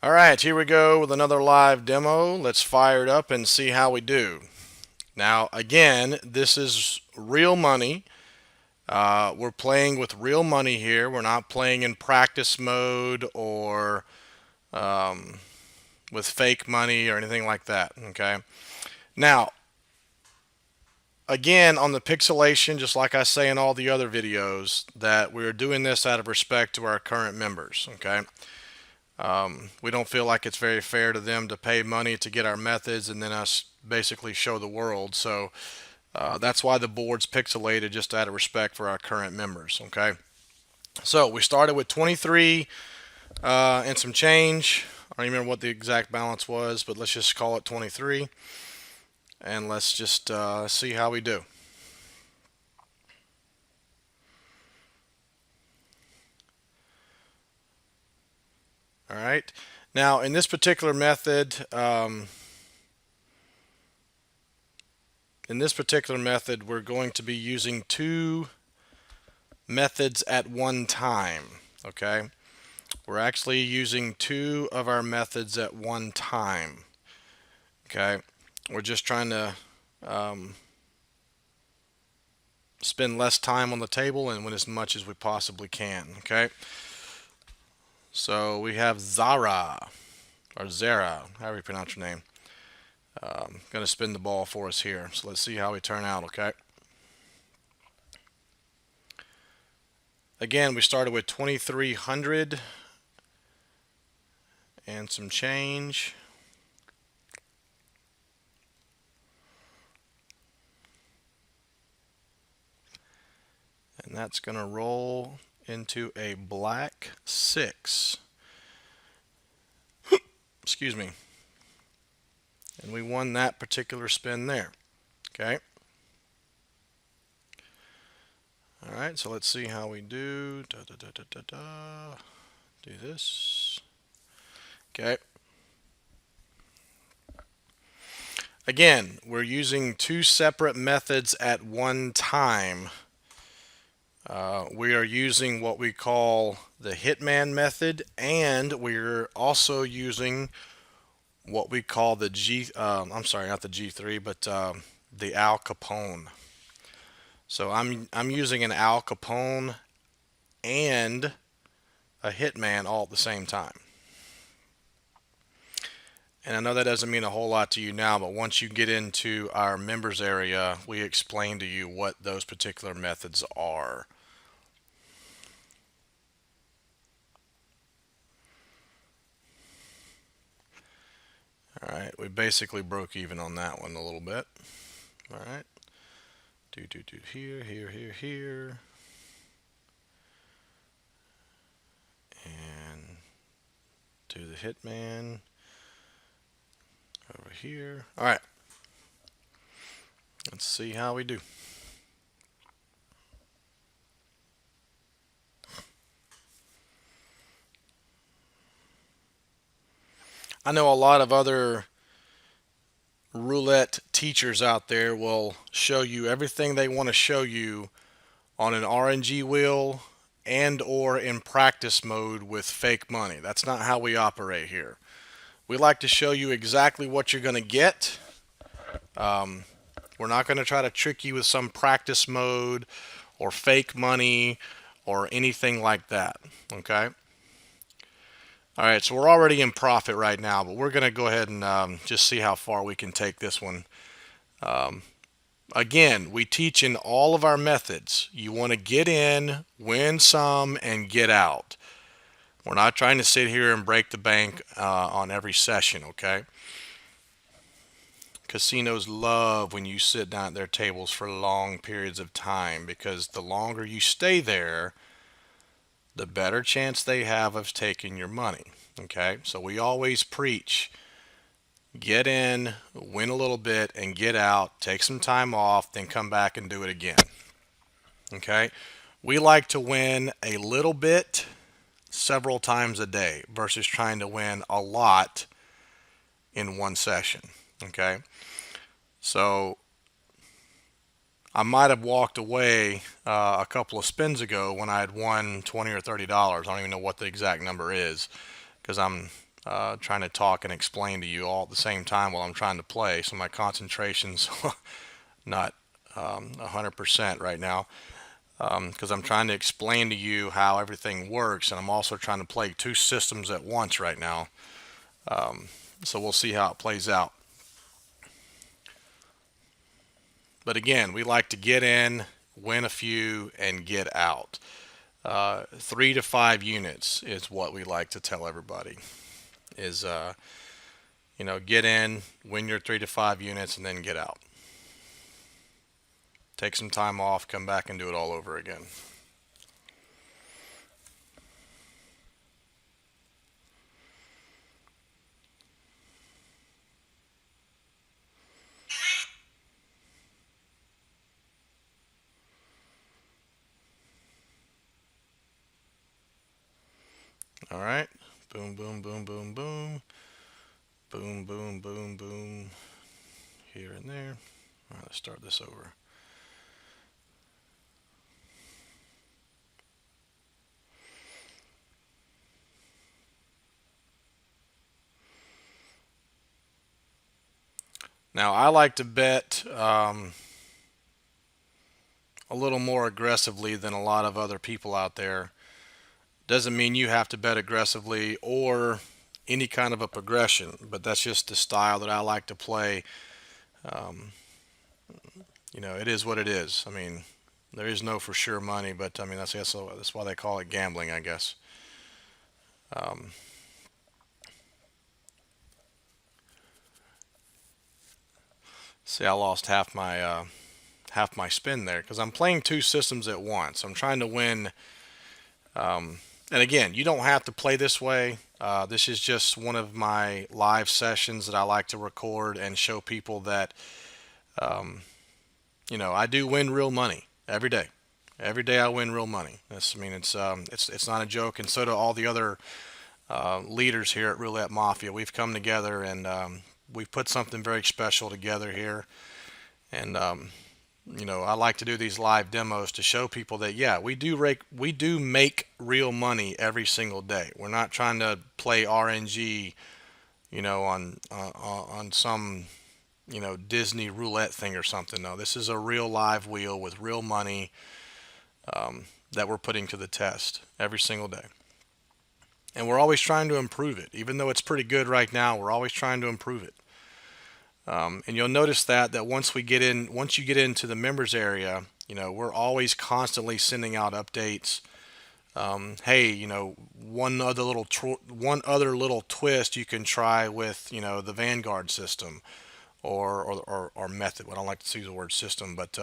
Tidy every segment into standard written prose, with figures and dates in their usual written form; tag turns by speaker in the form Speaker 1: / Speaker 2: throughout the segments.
Speaker 1: All right, here we go with another live demo. Let's fire it up and see how we do. Now, again, this is real money. We're playing with real money here. We're not playing in practice mode or with fake money or anything like that. Okay. Now, again, on the pixelation, just like I say in all the other videos, that we're doing this out of respect to our current members. Okay. We don't feel like it's very fair to them to pay money to get our methods and then us basically show the world. So that's why the board's pixelated, just out of respect for our current members. Okay. So we started with 23 and some change. I don't remember what the exact balance was, but let's just call it 23. And let's just see how we do. All right. Now, in this particular method, we're going to be using two methods at one time. Okay. We're actually using two of our methods at one time. Okay. We're just trying to spend less time on the table and win as much as we possibly can. Okay. So we have Zara, or Zara, however you pronounce your name. Going to spin the ball for us here. So let's see how we turn out. Okay. Again, we started with 2,300 and some change. And that's going to roll into a black 6. Excuse me. And we won that particular spin there. Okay. All right, so let's see how we do. Do this. Okay. Again, we're using two separate methods at one time. We are using what we call the Hitman method, and we're also using what we call the I'm sorry, not the G3, but the Al Capone. So I'm using an Al Capone and a Hitman all at the same time. And I know that doesn't mean a whole lot to you now, but once you get into our members area, we explain to you what those particular methods are. All right, we basically broke even on that one a little bit. All right, do here, here, here, here, and do the Hitman over here. All right, let's see how we do. I know a lot of other roulette teachers out there will show you everything they want to show you on an RNG wheel and or in practice mode with fake money. That's not how we operate here. We like to show you exactly what you're going to get. We're not going to try to trick you with some practice mode or fake money or anything like that. Okay? All right, so we're already in profit right now, but we're going to go ahead and just see how far we can take this one. Again, we teach in all of our methods. You want to get in, win some, and get out. We're not trying to sit here and break the bank on every session, okay? Casinos love when you sit down at their tables for long periods of time, because the longer you stay there, the better chance they have of taking your money. Okay, so we always preach get in, win a little bit, and get out, take some time off, then come back and do it again. Okay, we like to win a little bit several times a day versus trying to win a lot in one session. Okay, so I might have walked away a couple of spins ago when I had won $20 or $30. I don't even know what the exact number is because trying to talk and explain to you all at the same time while I'm trying to play. So my concentration's not 100% right now, because I'm trying to explain to you how everything works, and I'm also trying to play two systems at once right now. So we'll see how it plays out. But again, we like to get in, win a few, and get out. 3 to 5 units is what we like to tell everybody. Is get in, win your 3 to 5 units, and then get out. Take some time off, come back and do it all over again. All right. Boom, boom, boom, boom, boom. Boom, boom, boom, boom. Here and there. All right, let's start this over. Now, I like to bet a little more aggressively than a lot of other people out there. Doesn't mean you have to bet aggressively or any kind of a progression, but that's just the style that I like to play. Um, it is what it is. I mean, there is no for sure money, but I mean that's why they call it gambling, I guess. Um, See, I lost half my spin there because I'm playing two systems at once. I'm trying to win. Um, and again, you don't have to play this way. This is just one of my live sessions that I like to record and show people that um, I do win real money every day. Every day I win real money. I mean, it's not a joke, and so do all the other leaders here at Roulette Mafia. We've come together and we've put something very special together here. And I like to do these live demos to show people that yeah, we do make real money every single day. We're not trying to play RNG, on some Disney roulette thing or something. No, this is a real live wheel with real money that we're putting to the test every single day. And we're always trying to improve it. Even though it's pretty good right now, we're always trying to improve it. And you'll notice that once you get into the members area, we're always constantly sending out updates. Hey, one other little twist you can try with the Vanguard system or method. I don't like to use the word system, but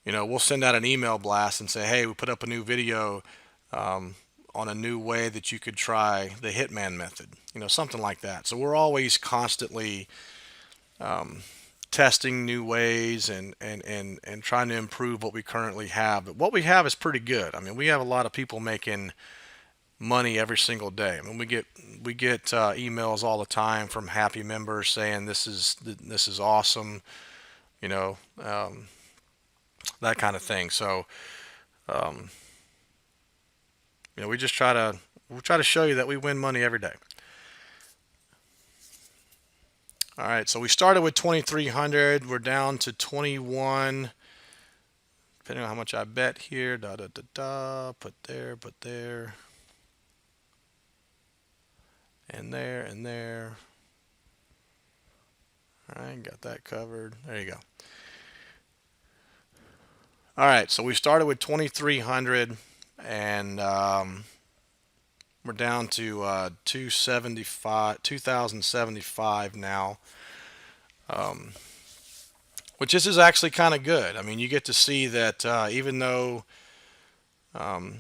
Speaker 1: we'll send out an email blast and say, hey, we put up a new video on a new way that you could try the Hitman method, something like that. So we're always constantly testing new ways and trying to improve what we currently have. But what we have is pretty good. I mean, we have a lot of people making money every single day. I mean, we get emails all the time from happy members saying this is awesome, you know, um, that kind of thing. So um, we try to show you that we win money every day. All right, so we started with 2,300. We're down to 21. Depending on how much I bet here. Da da da da. Put there, and there. All right, got that covered. There you go. All right, so we started with 2,300, and we're down to 2,075 now. Um, which this is actually kind of good. I mean, you get to see that even though um,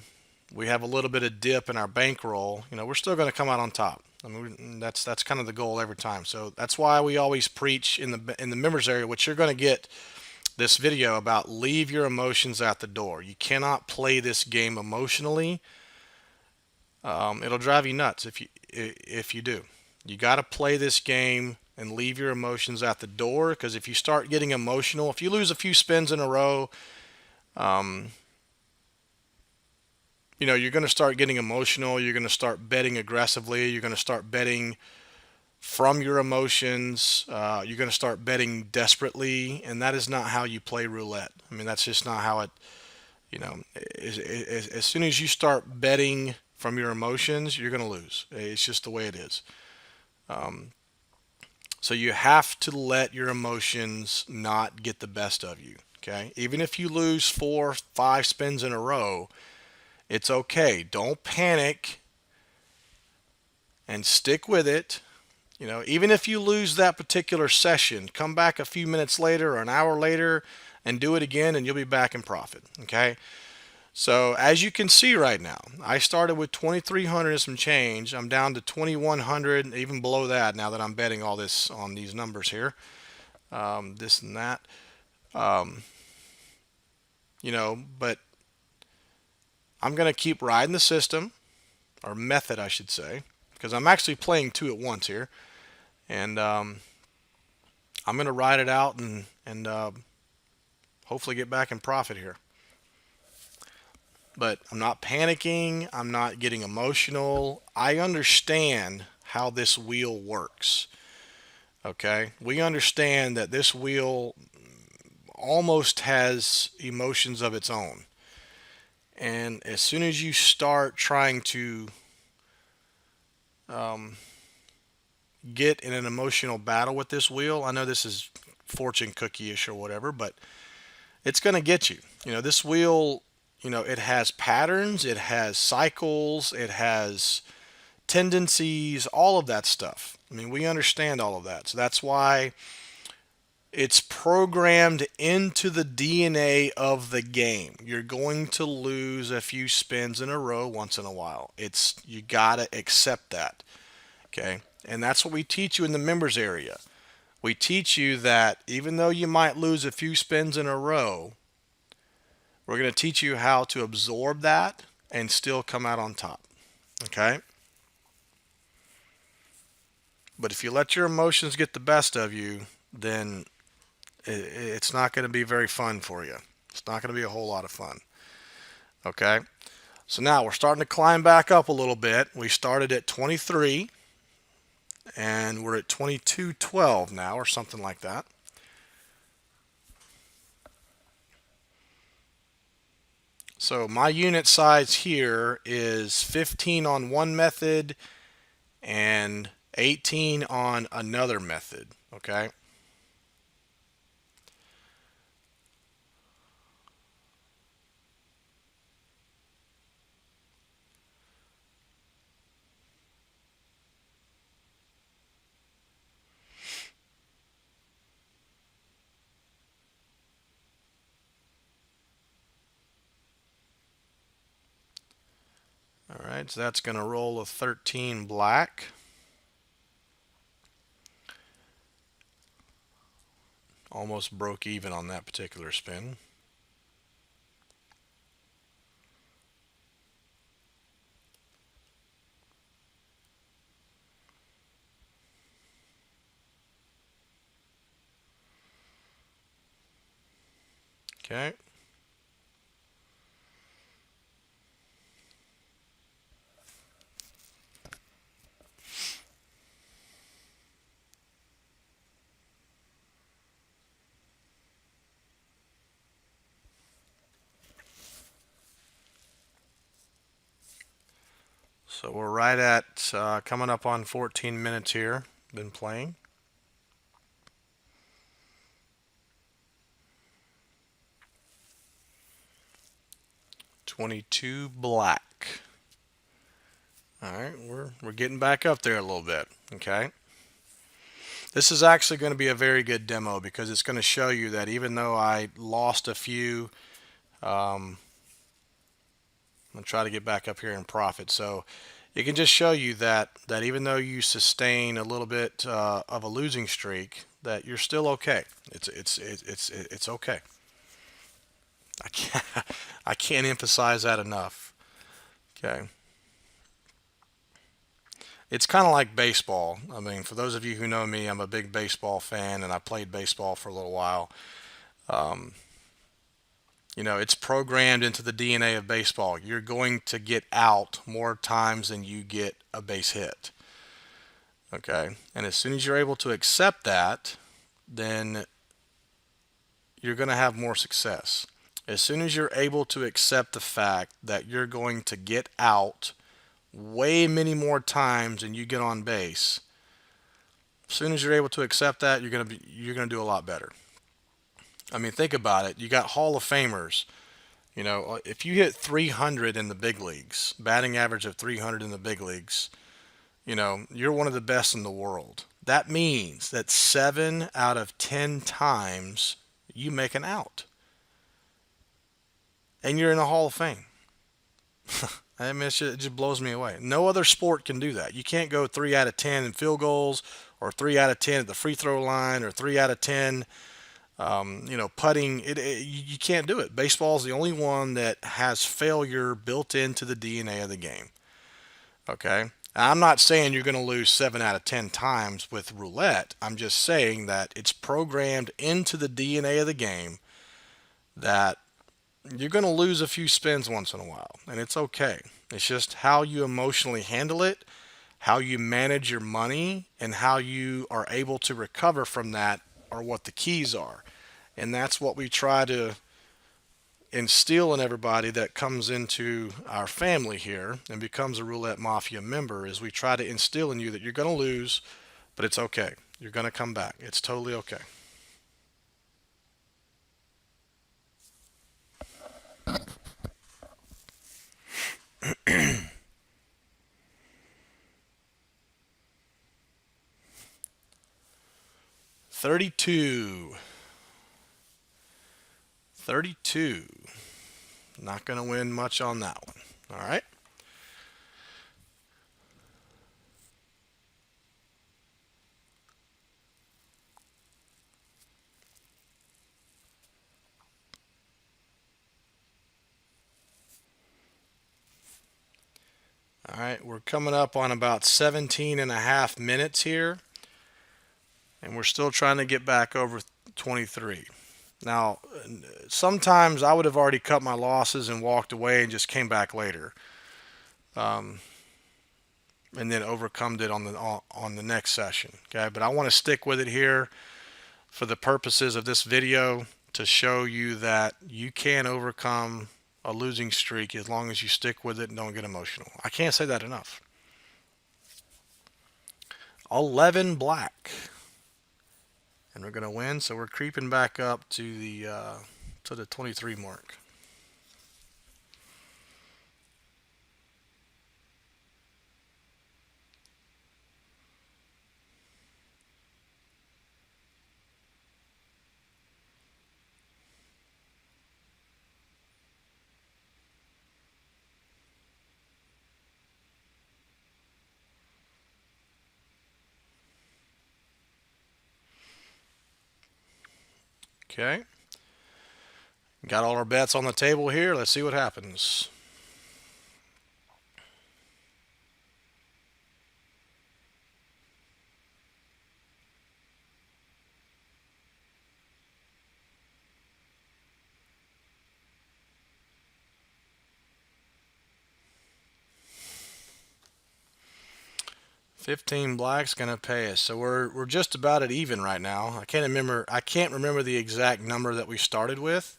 Speaker 1: we have a little bit of dip in our bankroll, we're still going to come out on top. I mean, that's kind of the goal every time. So that's why we always preach in the members area, which you're going to get this video about. Leave your emotions at the door. You cannot play this game emotionally. It'll drive you nuts if you do. You got to play this game and leave your emotions at the door, because if you start getting emotional, if you lose a few spins in a row, um, you're going to start getting emotional. You're going to start betting aggressively. You're going to start betting from your emotions. You're going to start betting desperately, and that is not how you play roulette. I mean, that's just not how it. You know, as soon as you start betting from your emotions, you're going to lose. It's just the way it is. Um, so you have to let your emotions not get the best of you. Okay, even if you lose 4, 5 spins in a row, it's okay. Don't panic and stick with it. Even if you lose that particular session, come back a few minutes later or an hour later and do it again, and you'll be back in profit. Okay. So as you can see right now, I started with 2,300 and some change. I'm down to 2,100, even below that now that I'm betting all this on these numbers here, this and that. Um, but I'm going to keep riding the system, or method, I should say, because I'm actually playing two at once here. And I'm going to ride it out and hopefully get back in profit here. But I'm not panicking. I'm not getting emotional. I understand how this wheel works. Okay? We understand that this wheel almost has emotions of its own. And as soon as you start trying to um, get in an emotional battle with this wheel, I know this is fortune cookie-ish or whatever, but it's going to get you. This wheel, it has patterns, it has cycles, it has tendencies, all of that stuff. I mean, we understand all of that. So that's why it's programmed into the DNA of the game. You're going to lose a few spins in a row once in a while. You got to accept that. Okay? And that's what we teach you in the members area. We teach you that even though you might lose a few spins in a row, we're going to teach you how to absorb that and still come out on top. Okay? But if you let your emotions get the best of you, then it's not going to be very fun for you. It's not going to be a whole lot of fun. Okay? So now we're starting to climb back up a little bit. We started at 23 and we're at 22.12 now, or something like that. So my unit size here is 15 on one method and 18 on another method. Okay? All right, so that's going to roll a 13 black. Almost broke even on that particular spin. Okay. So we're right at coming up on 14 minutes here. Been playing. 22 black. All right, we're getting back up there a little bit. Okay. This is actually going to be a very good demo because it's going to show you that even though I lost a few, I'm going to try to get back up here in profit. So it can just show you that even though you sustain a little bit of a losing streak, that you're still okay. It's okay. I can't I can't emphasize that enough. Okay. It's kind of like baseball. I mean, for those of you who know me, I'm a big baseball fan, and I played baseball for a little while. Um, It's programmed into the DNA of baseball. You're going to get out more times than you get a base hit. Okay. And as soon as you're able to accept that, then you're going to have more success. As soon as you're able to accept the fact that you're going to get out way many more times than you get on base, as soon as you're able to accept that, you're going to do a lot better. I mean, think about it. You got Hall of Famers. If you hit 300 in the big leagues, batting average of 300 in the big leagues, you're one of the best in the world. That means that 7 out of 10 times you make an out. And you're in the Hall of Fame. I mean, it just blows me away. No other sport can do that. You can't go 3 out of 10 in field goals, or 3 out of 10 at the free throw line, or 3 out of 10, putting. You can't do it. Baseball is the only one that has failure built into the DNA of the game. Okay? I'm not saying you're going to lose 7 out of 10 times with roulette. I'm just saying that it's programmed into the DNA of the game that you're going to lose a few spins once in a while, and it's okay. It's just how you emotionally handle it, how you manage your money, and how you are able to recover from that are what the keys are. And that's what we try to instill in everybody that comes into our family here and becomes a Roulette Mafia member, is we try to instill in you that you're going to lose, but it's okay. You're going to come back. It's totally okay. $32. Not going to win much on that one. All right. All right. We're coming up on about 17 and a half minutes here, and we're still trying to get back over 23. Now, sometimes I would have already cut my losses and walked away and just came back later, um, and then overcome it on the next session. Okay, but I want to stick with it here for the purposes of this video to show you that you can overcome a losing streak as long as you stick with it and don't get emotional. I can't say that enough. 11 black, and we're going to win, so we're creeping back up to the 23 mark. Okay. Got all our bets on the table here. Let's see what happens. $15 black's gonna pay us, so we're just about at even right now. I can't remember the exact number that we started with.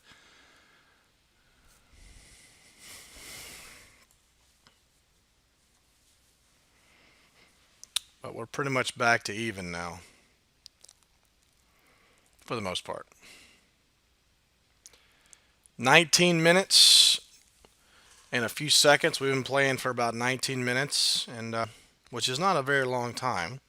Speaker 1: But we're pretty much back to even now, for the most part. 19 minutes and a few seconds. We've been playing for about 19 minutes, and which is not a very long time.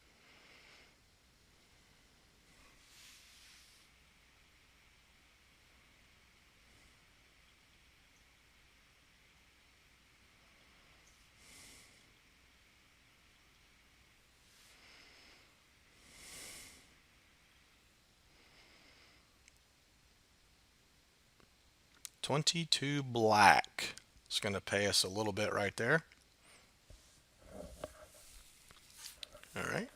Speaker 1: $22 black. It's going to pay us a little bit right there. All right.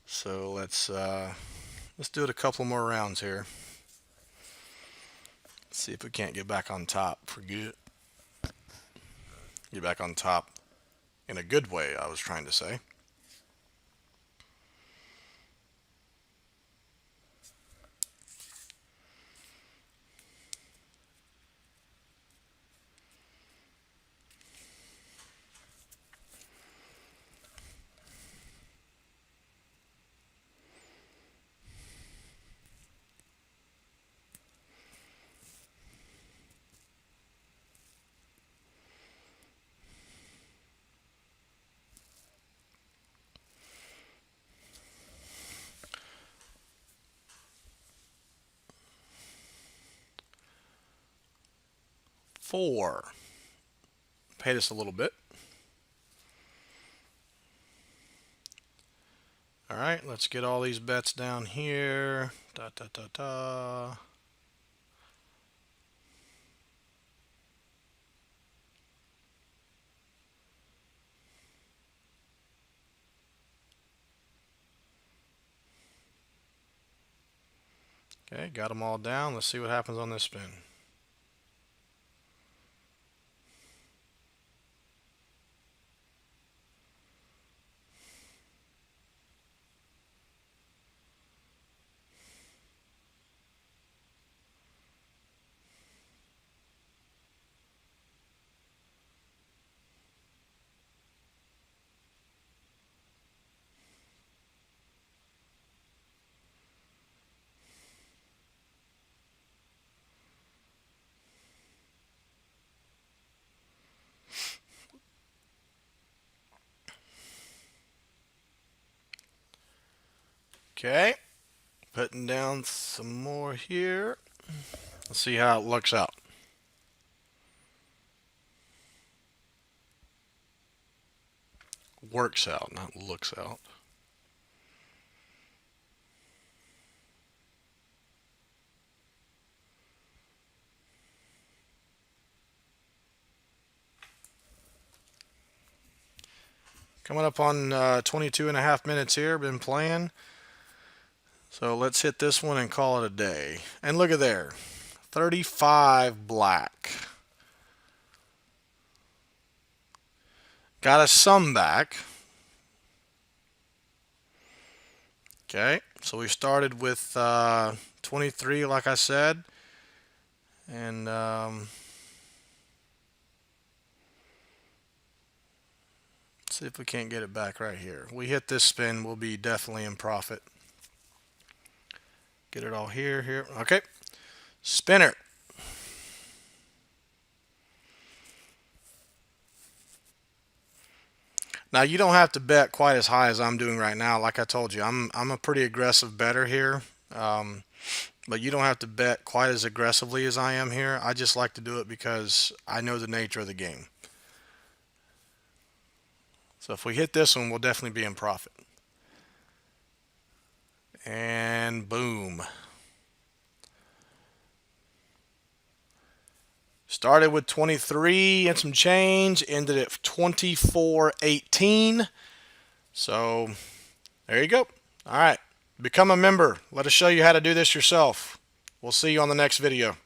Speaker 1: So let's do it a couple more rounds here. See if we can't get back on top for good. Get back on top in a good way, I was trying to say. Four. Paid us a little bit. All right, let's get all these bets down here. Da, da, da, da. Okay, got them all down. Let's see what happens on this spin. Okay, putting down some more here. Let's see how it looks out. Works out, not looks out. Coming up on 22 and a half minutes here. Been playing. So let's hit this one and call it a day. And look at there. 35 black. Got a sum back. Okay, so we started with 23, like I said. And see if we can't get it back right here. We hit this spin, we'll be definitely in profit. Get it all here. Okay, spinner. Now you don't have to bet quite as high as I'm doing right now. Like I told you, I'm a pretty aggressive bettor here. But you don't have to bet quite as aggressively as I am here. I just like to do it because I know the nature of the game. So if we hit this one, we'll definitely be in profit. And boom. Started with 23 and some change, ended at 24.18. So there you go. All right. Become a member. Let us show you how to do this yourself. We'll see you on the next video.